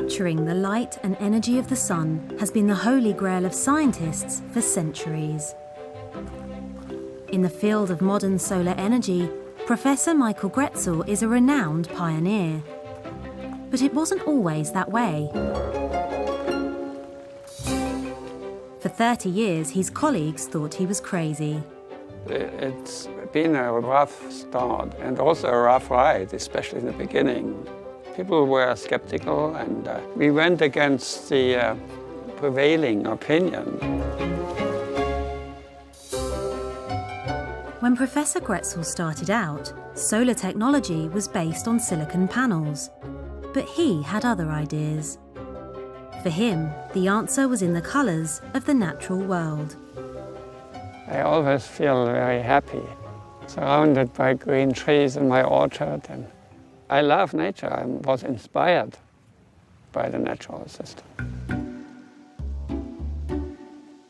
Capturing the light and energy of the sun has been the holy grail of scientists for centuries. In the field of modern solar energy, Professor Michael Grätzel is a renowned pioneer. But it wasn't always that way. For 30 years, his colleagues thought he was crazy. It's been a rough start and also a rough ride, especially in the beginning. People were skeptical, and we went against the prevailing opinion. When Professor Grätzel started out, solar technology was based on silicon panels. But he had other ideas. For him, the answer was in the colours of the natural world. I always feel very happy, surrounded by green trees in my orchard. And I love nature. I was inspired by the natural system.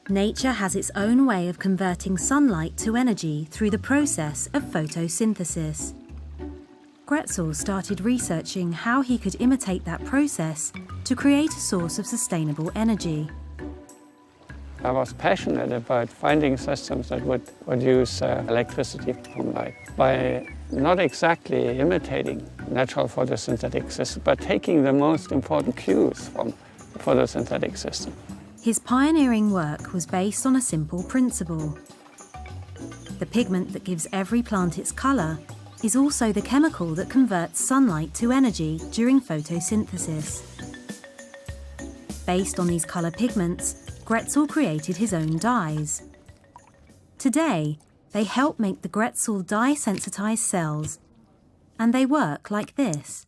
Nature has its own way of converting sunlight to energy through the process of photosynthesis. Grätzel started researching how he could imitate that process to create a source of sustainable energy. I was passionate about finding systems that would produce electricity from light by not exactly imitating natural photosynthetic systems, but taking the most important cues from the photosynthetic system. His pioneering work was based on a simple principle. The pigment that gives every plant its colour is also the chemical that converts sunlight to energy during photosynthesis. Based on these colour pigments, Grätzel created his own dyes. Today, they help make the Grätzel dye-sensitised cells, and they work like this.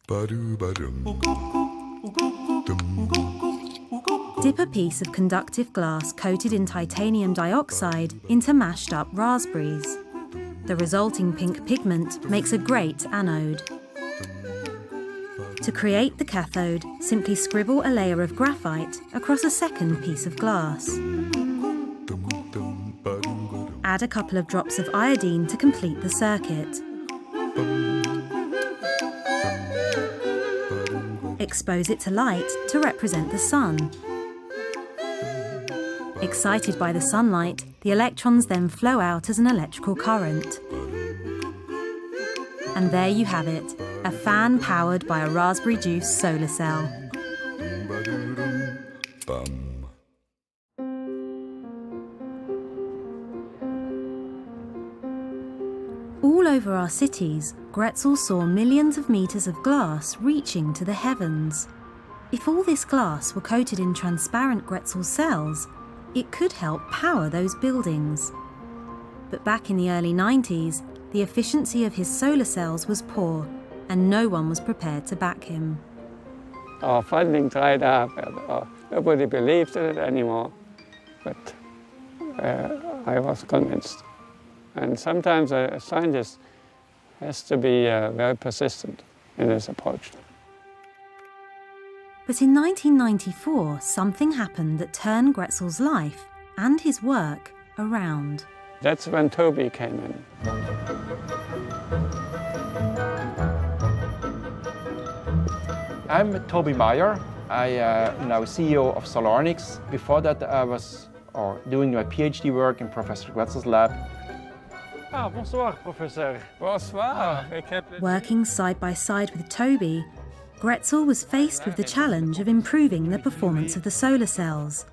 Dip a piece of conductive glass coated in titanium dioxide into mashed up raspberries. The resulting pink pigment makes a great anode. To create the cathode, simply scribble a layer of graphite across a second piece of glass. Add a couple of drops of iodine to complete the circuit. Expose it to light to represent the sun. Excited by the sunlight, the electrons then flow out as an electrical current. And there you have it, a fan powered by a raspberry juice solar cell. All over our cities, Grätzel saw millions of meters of glass reaching to the heavens. If all this glass were coated in transparent Grätzel cells, it could help power those buildings. But back in the early 90s, the efficiency of his solar cells was poor, and no one was prepared to back him. Our funding dried up, nobody believed in it anymore, but I was convinced. And sometimes a scientist has to be very persistent in his approach. But in 1994, something happened that turned Grätzel's life and his work around. That's when Toby came in. I'm Toby Meyer. I am now CEO of Solarnics. Before that, I was doing my PhD work in Professor Grätzel's lab. Ah, bonsoir, Professor. Bonsoir. Working side by side with Toby, Grätzel was faced with the challenge of improving the performance of the solar cells.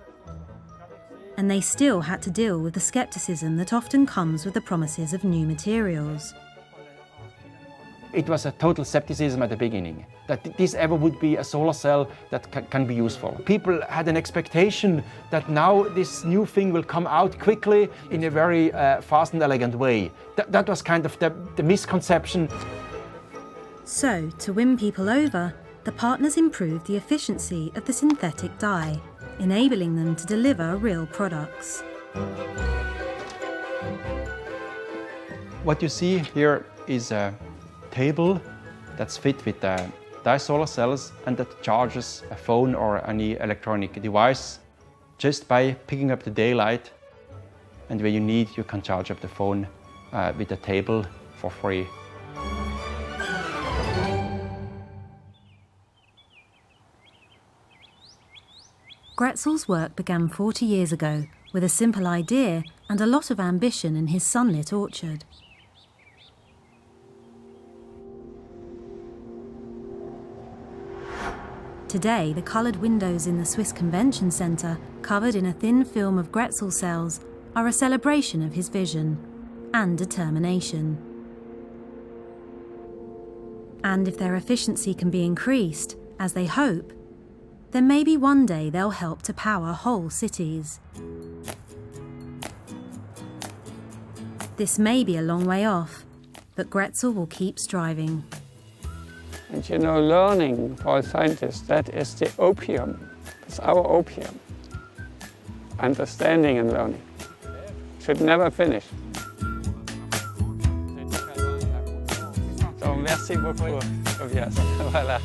And they still had to deal with the skepticism that often comes with the promises of new materials. It was a total skepticism at the beginning, that this ever would be a solar cell that can be useful. People had an expectation that now this new thing will come out quickly in a very fast and elegant way. That was kind of the misconception. So, to win people over, the partners improved the efficiency of the synthetic dye, enabling them to deliver real products. What you see here is a table that's fit with dye solar cells and that charges a phone or any electronic device just by picking up the daylight. And when you need, you can charge up the phone with the table for free. Grätzel's work began 40 years ago with a simple idea and a lot of ambition in his sunlit orchard. Today, the coloured windows in the Swiss Convention Centre, covered in a thin film of Grätzel cells, are a celebration of his vision and determination. And if their efficiency can be increased, as they hope, then maybe one day they'll help to power whole cities. This may be a long way off, but Grätzel will keep striving. And you know, learning for a scientist, that is the opium. It's our opium. Understanding and learning should never finish. So merci beaucoup. Voilà.